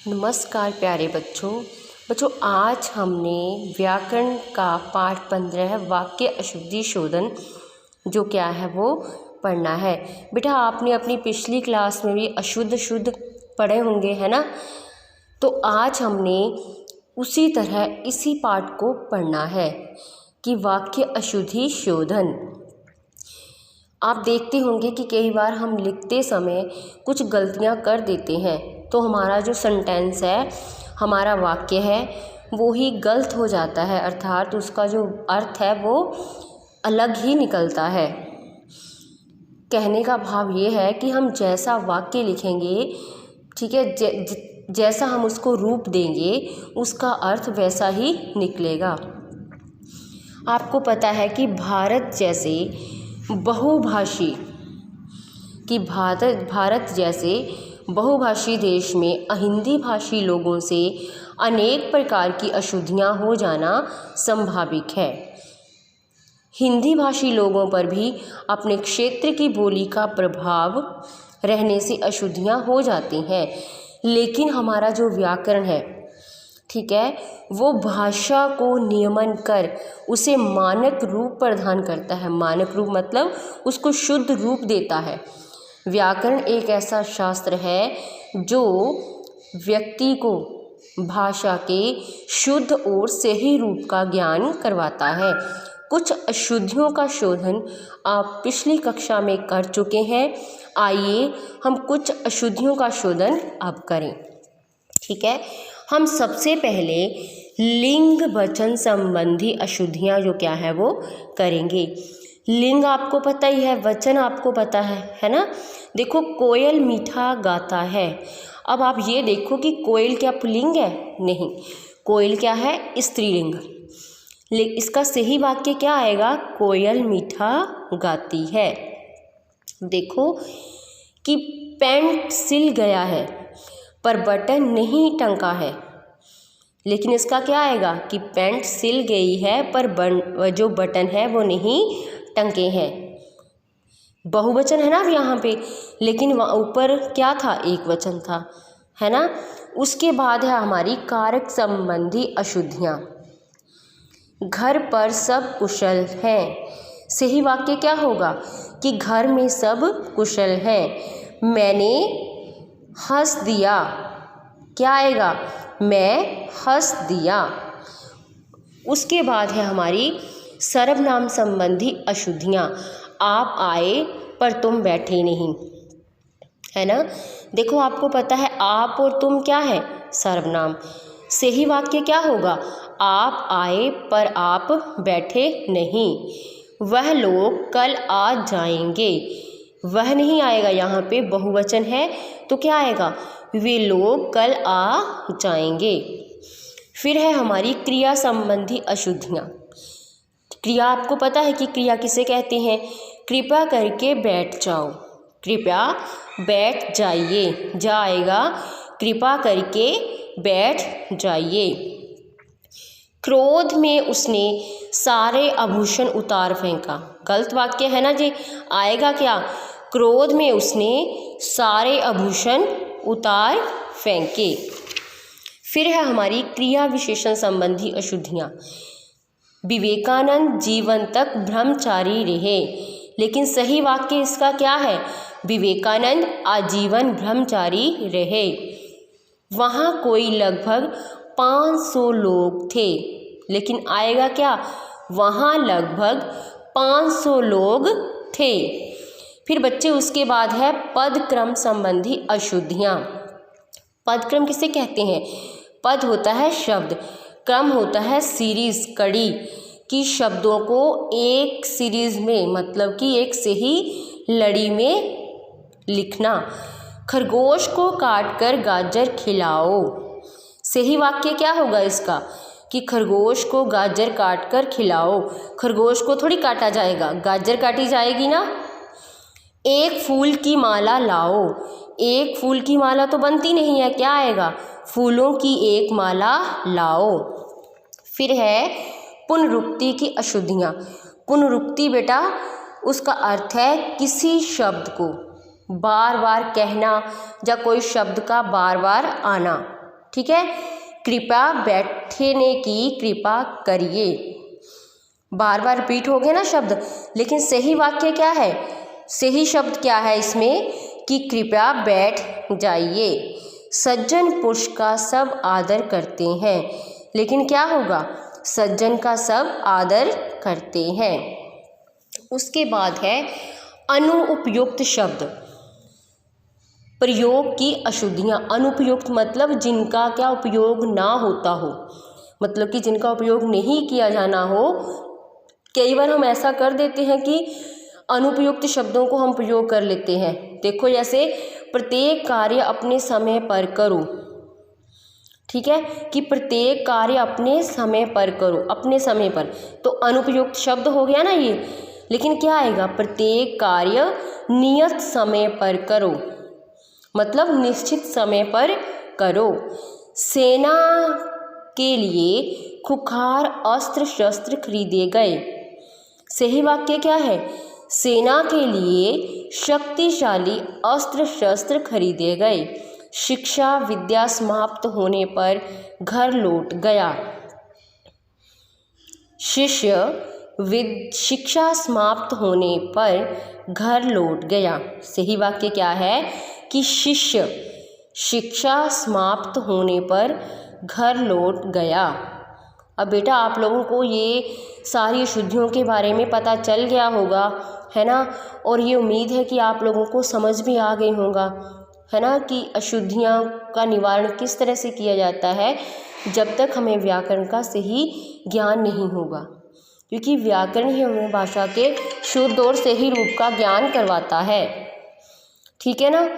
नमस्कार प्यारे बच्चों आज हमने व्याकरण का पाठ 15 वाक्य अशुद्धि शोधन जो क्या है वो पढ़ना है। बेटा आपने अपनी पिछली क्लास में भी अशुद्ध शुद्ध पढ़े होंगे, है ना। तो आज हमने उसी तरह इसी पाठ को पढ़ना है कि वाक्य अशुद्धि शोधन। आप देखते होंगे कि कई बार हम लिखते समय कुछ गलतियां कर देते हैं, तो हमारा जो सेंटेंस है, हमारा वाक्य है, वो ही गलत हो जाता है, अर्थात उसका जो अर्थ है वो अलग ही निकलता है। कहने का भाव ये है कि हम जैसा वाक्य लिखेंगे, ठीक है, जैसा हम उसको रूप देंगे उसका अर्थ वैसा ही निकलेगा। आपको पता है कि भारत जैसे बहुभाषी देश में अहिंदी भाषी लोगों से अनेक प्रकार की अशुद्धियां हो जाना संभाविक है। हिंदी भाषी लोगों पर भी अपने क्षेत्र की बोली का प्रभाव रहने से अशुद्धियां हो जाती हैं, लेकिन हमारा जो व्याकरण है, ठीक है, वो भाषा को नियमन कर उसे मानक रूप प्रदान करता है। मानक रूप मतलब उसको शुद्ध रूप देता है। व्याकरण एक ऐसा शास्त्र है जो व्यक्ति को भाषा के शुद्ध और सही रूप का ज्ञान करवाता है। कुछ अशुद्धियों का शोधन आप पिछली कक्षा में कर चुके हैं। आइए हम कुछ अशुद्धियों का शोधन अब करें, ठीक है। हम सबसे पहले लिंग वचन संबंधी अशुद्धियाँ जो क्या है वो करेंगे। लिंग आपको पता ही है, वचन आपको पता है ना। देखो कोयल मीठा गाता है। अब आप ये देखो कि कोयल क्या पुल्लिंग है? नहीं, कोयल क्या है? स्त्रीलिंग। इसका सही वाक्य क्या आएगा? कोयल मीठा गाती है। देखो कि पैंट सिल गया है पर बटन नहीं टंगा है, लेकिन इसका क्या आएगा कि पैंट सिल गई है पर जो बटन है वो नहीं टंगे हैं। बहुवचन है ना अब यहाँ पे, लेकिन वहाँ ऊपर क्या था? एक वचन था, है ना। उसके बाद है हमारी कारक संबंधी अशुद्धियाँ। घर पर सब कुशल हैं। सही वाक्य क्या होगा कि घर में सब कुशल हैं। मैंने हंस दिया, क्या आएगा? मैं हंस दिया। उसके बाद है हमारी सर्वनाम संबंधी अशुद्धियाँ। आप आए पर तुम बैठे नहीं, है ना। देखो आपको पता है आप और तुम क्या है? सर्वनाम। सही वाक्य क्या होगा? आप आए पर आप बैठे नहीं। वह लोग कल आ जाएंगे। वह नहीं आएगा, यहाँ पे बहुवचन है तो क्या आएगा? वे लोग कल आ जाएंगे। फिर है हमारी क्रिया संबंधी अशुद्धियाँ। क्रिया आपको पता है कि क्रिया किसे कहते हैं? कृपया करके बैठ जाओ, कृपया बैठ जाइए, जाएगा कृपया करके बैठ जाइए। क्रोध में उसने सारे आभूषण उतार फेंका। गलत वाक्य है ना जी, आएगा क्या? क्रोध में उसने सारे आभूषण उतार फेंके। फिर है हमारी क्रिया विशेषण संबंधी अशुद्धियाँ। विवेकानंद जीवन तक ब्रह्मचारी रहे, लेकिन सही वाक्य इसका क्या है? विवेकानंद आजीवन ब्रह्मचारी रहे। वहाँ कोई लगभग 500 लोग थे, लेकिन आएगा क्या? वहाँ लगभग 500 लोग थे। फिर बच्चे उसके बाद है पद क्रम संबंधी अशुद्धियाँ। पद क्रम किसे कहते हैं? पद होता है शब्द, क्रम होता है सीरीज, कड़ी की शब्दों को एक सीरीज में, मतलब कि एक सही लड़ी में लिखना। खरगोश को काटकर गाजर खिलाओ। सही वाक्य क्या होगा इसका कि खरगोश को गाजर काटकर खिलाओ। खरगोश को थोड़ी काटा जाएगा, गाजर काटी जाएगी ना। एक फूल की माला लाओ। एक फूल की माला तो बनती नहीं है, क्या आएगा? फूलों की एक माला लाओ। फिर है पुनरुक्ति की अशुद्धियाँ। पुनरुक्ति बेटा उसका अर्थ है किसी शब्द को बार बार कहना या कोई शब्द का बार बार आना, ठीक है। कृपया बैठने की कृपा करिए, बार बार रिपीट हो गए ना शब्द, लेकिन सही वाक्य क्या है, सही शब्द क्या है इसमें कि कृपया बैठ जाइए। सज्जन पुरुष का सब आदर करते हैं, लेकिन क्या होगा, सज्जन का सब आदर करते हैं। उसके बाद है अनुपयुक्त शब्द, प्रयोग की अशुद्धियाँ। अनुपयुक्त मतलब जिनका क्या उपयोग ना होता हो, मतलब कि जिनका उपयोग नहीं किया जाना हो। कई बार हम ऐसा कर देते हैं कि अनुपयुक्त शब्दों को हम प्रयोग कर लेते हैं। देखो जैसे प्रत्येक कार्य अपने समय पर करो, ठीक है, कि प्रत्येक कार्य अपने समय पर करो, अपने समय पर, तो अनुपयुक्त शब्द हो गया ना ये। लेकिन क्या आएगा, प्रत्येक कार्य नियत समय पर करो, मतलब निश्चित समय पर करो। सेना के लिए खुखार अस्त्र शस्त्र खरीदे गए। सही वाक्य क्या है, सेना के लिए शक्तिशाली अस्त्र शस्त्र खरीदे गए। शिक्षा विद्या समाप्त होने पर घर लौट गया। शिक्षा समाप्त होने पर घर लौट गया। सही वाक्य क्या है कि शिष्य शिक्षा समाप्त होने पर घर लौट गया। अब बेटा आप लोगों को ये सारी अशुद्धियों के बारे में पता चल गया होगा, है ना, और ये उम्मीद है कि आप लोगों को समझ भी आ गई होगा, है ना, कि अशुद्धियाँ का निवारण किस तरह से किया जाता है जब तक हमें व्याकरण का सही ज्ञान नहीं होगा, क्योंकि व्याकरण ही हमें भाषा के शुद्ध और सही रूप का ज्ञान करवाता है। ठीक है ना।